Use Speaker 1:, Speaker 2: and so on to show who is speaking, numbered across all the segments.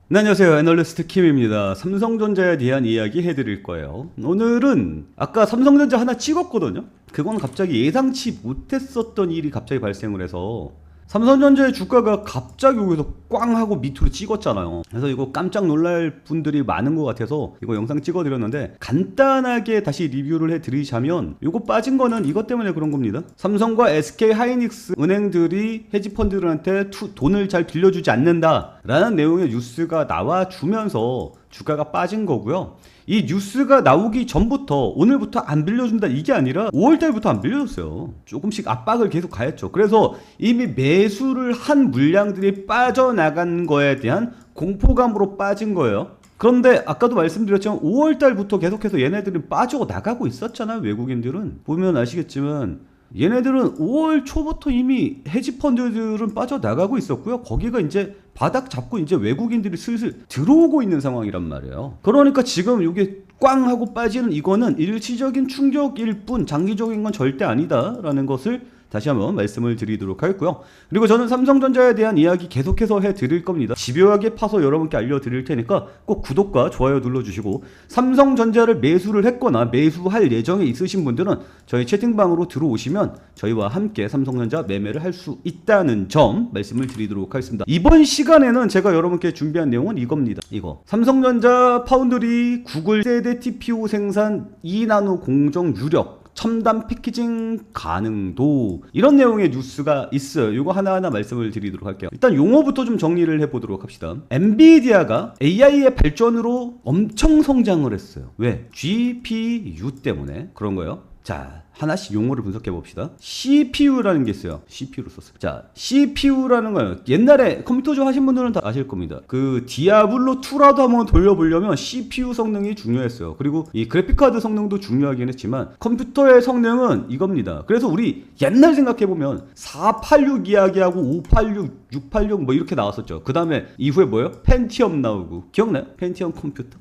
Speaker 1: 네, 안녕하세요. 애널리스트 킴입니다. 삼성전자에 대한 이야기 해드릴 거예요. 오늘은 아까 삼성전자 하나 찍었거든요. 그건 갑자기 예상치 못했었던 일이 갑자기 발생을 해서 삼성전자의 주가가 갑자기 여기서 꽝 하고 밑으로 찍었잖아요. 그래서 이거 깜짝 놀랄 분들이 많은 것 같아서 이거 영상 찍어드렸는데, 간단하게 다시 리뷰를 해드리자면 이거 빠진 거는 이것 때문에 그런 겁니다. 삼성과 SK 하이닉스 은행들이 헤지펀드들한테 돈을 잘 빌려주지 않는다 라는 내용의 뉴스가 나와주면서 주가가 빠진 거고요. 이 뉴스가 나오기 전부터 오늘부터 안 빌려준다 이게 아니라 5월달부터 안 빌려줬어요. 조금씩 압박을 계속 가했죠. 그래서 이미 매수를 한 물량들이 빠져나간 거에 대한 공포감으로 빠진 거예요. 그런데 아까도 말씀드렸지만 5월달부터 계속해서 얘네들은 빠져나가고 있었잖아요. 외국인들은 보면 아시겠지만 얘네들은 5월 초부터 이미 헤지펀드들은 빠져나가고 있었고요. 거기가 이제 바닥 잡고 이제 외국인들이 슬슬 들어오고 있는 상황이란 말이에요. 그러니까 지금 이게 꽝 하고 빠지는 이거는 일시적인 충격일 뿐 장기적인 건 절대 아니다라는 것을 다시 한번 말씀을 드리도록 하겠고요. 그리고 저는 삼성전자에 대한 이야기 계속해서 해드릴 겁니다. 집요하게 파서 여러분께 알려드릴 테니까 꼭 구독과 좋아요 눌러주시고, 삼성전자를 매수를 했거나 매수할 예정에 있으신 분들은 저희 채팅방으로 들어오시면 저희와 함께 삼성전자 매매를 할 수 있다는 점 말씀을 드리도록 하겠습니다. 이번 시간에는 제가 여러분께 준비한 내용은 이겁니다. 이거 삼성전자 파운드리 구글 세대 TPU 생산 2나노 공정 유력 첨단 패키징 가능도, 이런 내용의 뉴스가 있어요. 이거 하나하나 말씀을 드리도록 할게요. 일단 용어부터 좀 정리를 해보도록 합시다. 엔비디아가 AI의 발전으로 엄청 성장을 했어요. 왜? GPU 때문에 그런 거예요. 자, 하나씩 용어를 분석해 봅시다. CPU라는 게 있어요. CPU로 썼어요. 자, CPU라는 거예요. 옛날에 컴퓨터 좀 하신 분들은 다 아실 겁니다. 그 디아블로 2라도 한번 돌려보려면 CPU 성능이 중요했어요. 그리고 이 그래픽카드 성능도 중요하긴 했지만 컴퓨터의 성능은 이겁니다. 그래서 우리 옛날 생각해 보면 486 이야기하고 586, 686 뭐 이렇게 나왔었죠. 그 다음에 이후에 뭐예요? 펜티엄 나오고, 기억나요? 펜티엄 컴퓨터.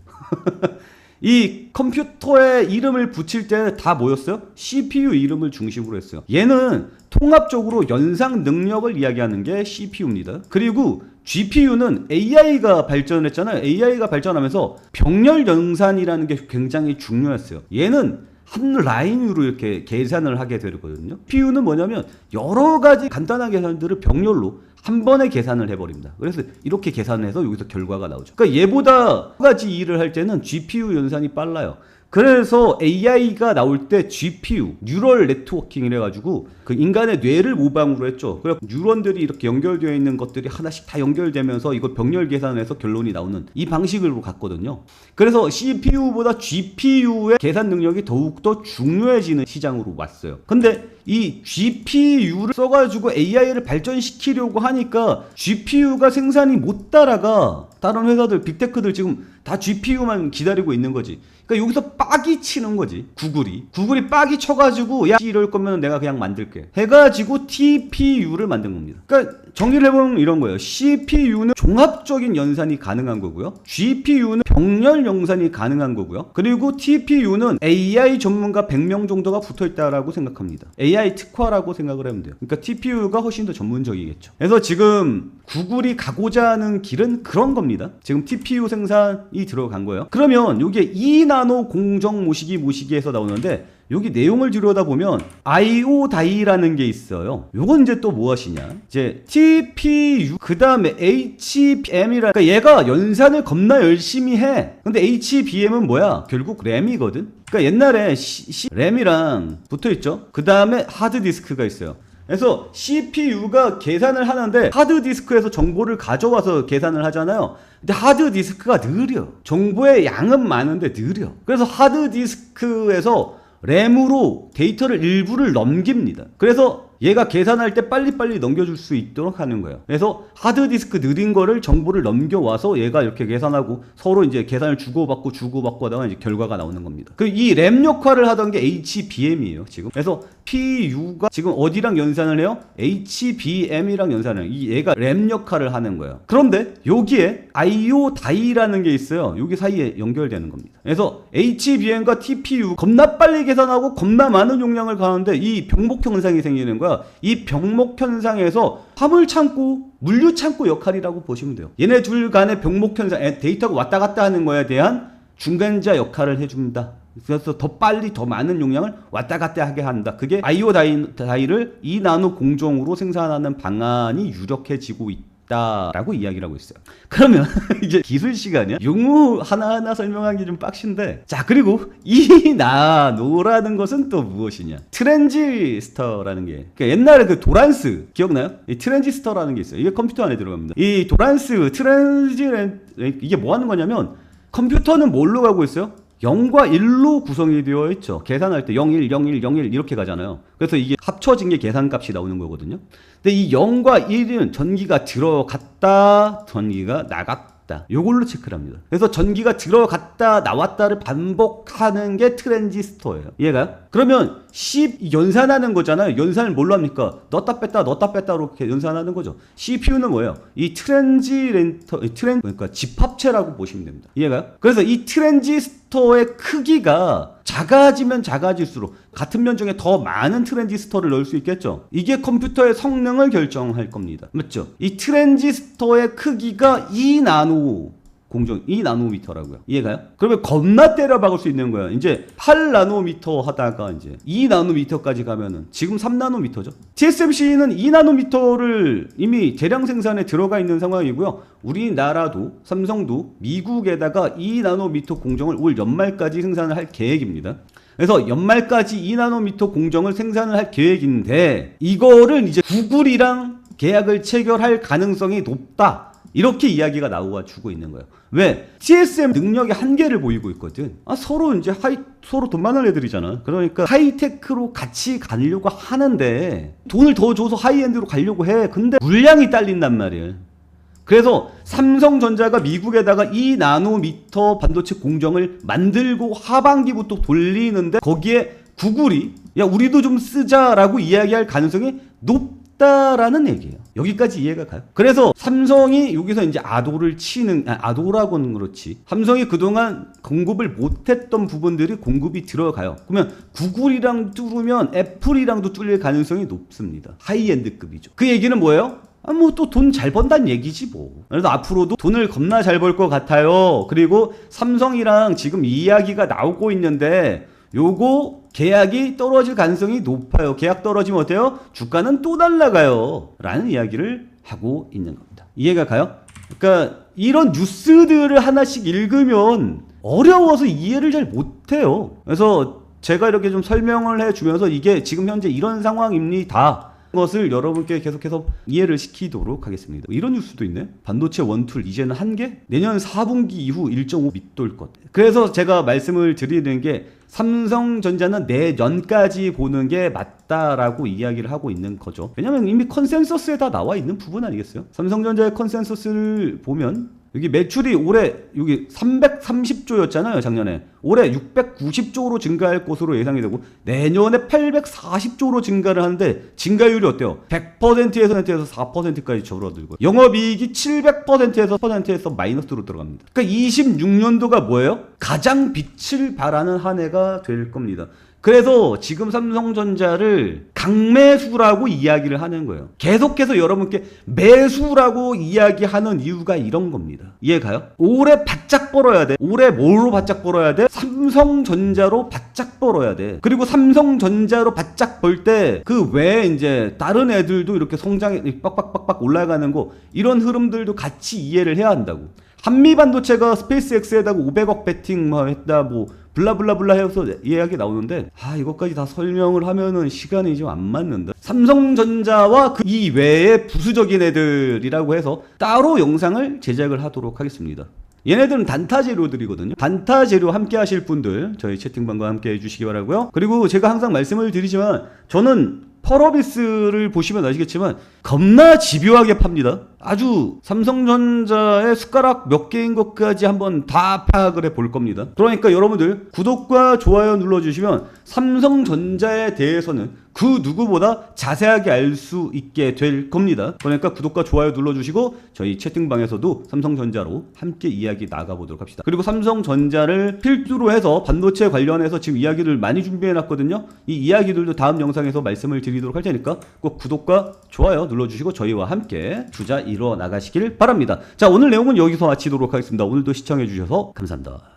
Speaker 1: 이 컴퓨터에 이름을 붙일 때 다 뭐였어요? CPU 이름을 중심으로 했어요. 얘는 통합적으로 연상 능력을 이야기하는 게 CPU입니다. 그리고 GPU는 AI가 발전했잖아요. AI가 발전하면서 병렬 연산이라는 게 굉장히 중요했어요. 얘는 한 라인으로 이렇게 계산을 하게 되거든요. CPU는 뭐냐면 여러 가지 간단한 계산들을 병렬로 한 번에 계산을 해버립니다. 그래서 이렇게 계산을 해서 여기서 결과가 나오죠. 그러니까 얘보다 여러 가지 일을 할 때는 GPU 연산이 빨라요. 그래서 AI가 나올 때 GPU, 뉴럴 네트워킹을 해가지고 그 인간의 뇌를 모방으로 했죠. 그래서 뉴런들이 이렇게 연결되어 있는 것들이 하나씩 다 연결되면서 이걸 병렬 계산해서 결론이 나오는 이 방식으로 갔거든요. 그래서 CPU보다 GPU의 계산 능력이 더욱더 중요해지는 시장으로 왔어요. 근데 이 GPU를 써가지고 AI를 발전시키려고 하니까 GPU가 생산이 못 따라가. 다른 회사들, 빅테크들 지금 다 GPU만 기다리고 있는 거지. 그러니까 여기서 빡이 치는 거지. 구글이 빡이 쳐가지고 야 이럴 거면 내가 그냥 만들게 해가지고 TPU를 만든 겁니다. 그러니까 정리를 해보면 이런 거예요. CPU는 종합적인 연산이 가능한 거고요. GPU는 병렬 연산이 가능한 거고요. 그리고 TPU는 AI 전문가 100명 정도가 붙어있다라고 생각합니다. AI 특화라고 생각을 하면 돼요. 그러니까 TPU가 훨씬 더 전문적이겠죠. 그래서 지금 구글이 가고자 하는 길은 그런 겁니다. 지금 TPU 생산이 들어간 거예요. 그러면 이게 2나노 공정 모시기에서 나오는데, 여기 내용을 들여다보면 IO 다이라는 게 있어요. 요건 이제 또 무엇이냐, 이제 TPU 그 다음에 HBM이라, 그러니까 얘가 연산을 겁나 열심히 해. 근데 HBM은 뭐야? 결국 램이거든. 그러니까 옛날에 램이랑 붙어있죠. 그 다음에 하드디스크가 있어요. 그래서 CPU가 계산을 하는데 하드디스크에서 정보를 가져와서 계산을 하잖아요. 근데 하드디스크가 느려. 정보의 양은 많은데 느려. 그래서 하드디스크에서 램으로 데이터를 일부를 넘깁니다. 그래서 얘가 계산할 때 빨리빨리 넘겨줄 수 있도록 하는 거예요. 그래서 하드디스크 느린 거를 정보를 넘겨와서 얘가 이렇게 계산하고 서로 이제 계산을 주고받고 하다가 이제 결과가 나오는 겁니다. 그 이 램 역할을 하던 게 HBM이에요, 지금. 그래서 PU가 지금 어디랑 연산을 해요? HBM이랑 연산을 해요. 이 얘가 램 역할을 하는 거예요. 그런데 여기에 IO 다이라는 게 있어요. 여기 사이에 연결되는 겁니다. 그래서 HBM과 TPU 겁나 빨리 계산하고 겁나 많은 용량을 가는데 이 병목 현상이 생기는 거예요. 이유가 이 병목 현상에서 화물 창고, 물류 창고 역할이라고 보시면 돼요. 얘네 둘 간의 병목 현상, 데이터가 왔다 갔다 하는 거에 대한 중간자 역할을 해줍니다. 그래서 더 빨리 더 많은 용량을 왔다 갔다 하게 한다. 그게 IO 다이를 2나노 공정으로 생산하는 방안이 유력해지고 있다라고 이야기를 하고 있어요. 그러면 이제 기술 시간이야? 용어 하나하나 설명하기 좀 빡신데, 자, 그리고 2나노라는 것은 또 무엇이냐? 트랜지스터라는 게, 그러니까 옛날에 그 도란스 기억나요? 이 트랜지스터라는 게 있어요. 이게 컴퓨터 안에 들어갑니다. 이 도란스 이게 뭐 하는 거냐면, 컴퓨터는 뭘로 가고 있어요? 0과 1로 구성이 되어 있죠. 계산할 때 0, 1, 0, 1, 0, 1 이렇게 가잖아요. 그래서 이게 합쳐진 게 계산값이 나오는 거거든요. 근데 이 0과 1은 전기가 들어갔다, 전기가 나갔다. 요걸로 체크를 합니다. 그래서 전기가 들어갔다, 나왔다를 반복하는 게 트랜지스터예요. 이해가요? 그러면 연산하는 거잖아요. 연산을 뭘로 합니까? 넣었다 뺐다, 넣었다 뺐다 이렇게 연산하는 거죠. CPU는 뭐예요? 이 그러니까 집합체라고 보시면 됩니다. 이해가요? 그래서 이 트랜지스터의 크기가 작아지면 작아질수록 같은 면적에 더 많은 트랜지스터를 넣을 수 있겠죠. 이게 컴퓨터의 성능을 결정할 겁니다. 맞죠? 이 트랜지스터의 크기가 2나노미터라고요. 이해가요? 그러면 겁나 때려 박을 수 있는 거예요. 이제 8나노미터 하다가 이제 2나노미터까지 가면은 지금 3나노미터죠. TSMC는 2나노미터를 이미 대량 생산에 들어가 있는 상황이고요. 우리나라도 삼성도 미국에다가 2나노미터 공정을 올 연말까지 생산을 할 계획입니다. 그래서 연말까지 2나노미터 공정을 생산을 할 계획인데, 이거를 이제 구글이랑 계약을 체결할 가능성이 높다, 이렇게 이야기가 나와 주고 있는 거예요. 왜? TSM 능력의 한계를 보이고 있거든. 서로 이제 서로 돈 많은 애들이잖아. 그러니까 하이테크로 같이 가려고 하는데, 돈을 더 줘서 하이엔드로 가려고 해. 근데 물량이 딸린단 말이에요. 그래서 삼성전자가 미국에다가 2나노미터 반도체 공정을 만들고 하반기부터 돌리는데, 거기에 구글이 야, 우리도 좀 쓰자라고 이야기할 가능성이 높다라는 얘기예요. 여기까지 이해가 가요? 그래서 삼성이 여기서 이제 아도라고는 그렇지, 삼성이 그동안 공급을 못했던 부분들이 공급이 들어가요. 그러면 구글이랑 뚫으면 애플이랑도 뚫릴 가능성이 높습니다. 하이엔드급이죠. 그 얘기는 뭐예요? 뭐 또 돈 잘 번다는 얘기지 뭐. 그래서 앞으로도 돈을 겁나 잘 벌 것 같아요. 그리고 삼성이랑 지금 이야기가 나오고 있는데, 요거 계약이 떨어질 가능성이 높아요. 계약 떨어지면 어때요? 주가는 또 날아가요. 라는 이야기를 하고 있는 겁니다. 이해가 가요? 그러니까 이런 뉴스들을 하나씩 읽으면 어려워서 이해를 잘 못해요. 그래서 제가 이렇게 좀 설명을 해주면서 이게 지금 현재 이런 상황입니다, 것을 여러분께 계속해서 이해를 시키도록 하겠습니다. 이런 뉴스도 있네. 반도체 원툴 이제는 1개? 내년 4분기 이후 1.5 밑돌 것. 그래서 제가 말씀을 드리는 게, 삼성전자는 내년까지 보는 게 맞다라고 이야기를 하고 있는 거죠. 왜냐면 이미 컨센서스에 다 나와 있는 부분 아니겠어요? 삼성전자의 컨센서스를 보면 여기 매출이 올해 여기 330조였잖아요, 작년에. 올해 690조로 증가할 것으로 예상이 되고, 내년에 840조로 증가를 하는데, 증가율이 어때요? 100%에서 4%까지 줄어들고, 영업이익이 700%에서 1%에서 마이너스로 들어갑니다. 그러니까 26년도가 뭐예요? 가장 빛을 발하는 한 해가 될 겁니다. 그래서 지금 삼성전자를 강매수라고 이야기를 하는 거예요. 계속해서 여러분께 매수라고 이야기하는 이유가 이런 겁니다. 이해가요? 올해 바짝 벌어야 돼. 올해 뭘로 바짝 벌어야 돼? 삼성전자로 바짝 벌어야 돼. 그리고 삼성전자로 바짝 벌 때 그 외에 이제 다른 애들도 이렇게 성장이 빡빡빡빡 올라가는 거, 이런 흐름들도 같이 이해를 해야 한다고. 한미반도체가 스페이스X에다가 500억 베팅 뭐 했다, 뭐 블라블라블라 해서 이야기 나오는데, 이것까지 다 설명을 하면은 시간이 좀 안 맞는다. 삼성전자와 그 이외의 부수적인 애들이라고 해서 따로 영상을 제작을 하도록 하겠습니다. 얘네들은 단타 재료들이거든요. 단타 재료 함께 하실 분들 저희 채팅방과 함께 해주시기 바라고요. 그리고 제가 항상 말씀을 드리지만, 저는 펄어비스를 보시면 아시겠지만 겁나 집요하게 팝니다. 아주 삼성전자의 숟가락 몇 개인 것까지 한번 다 파악을 해볼 겁니다. 그러니까 여러분들 구독과 좋아요 눌러주시면 삼성전자에 대해서는 그 누구보다 자세하게 알 수 있게 될 겁니다. 그러니까 구독과 좋아요 눌러주시고 저희 채팅방에서도 삼성전자로 함께 이야기 나가보도록 합시다. 그리고 삼성전자를 필두로 해서 반도체 관련해서 지금 이야기를 많이 준비해놨거든요. 이 이야기들도 다음 영상에서 말씀을 드리도록 할 테니까 꼭 구독과 좋아요 눌러주시고 저희와 함께 투자 이루어 나가시길 바랍니다. 자, 오늘 내용은 여기서 마치도록 하겠습니다. 오늘도 시청해주셔서 감사합니다.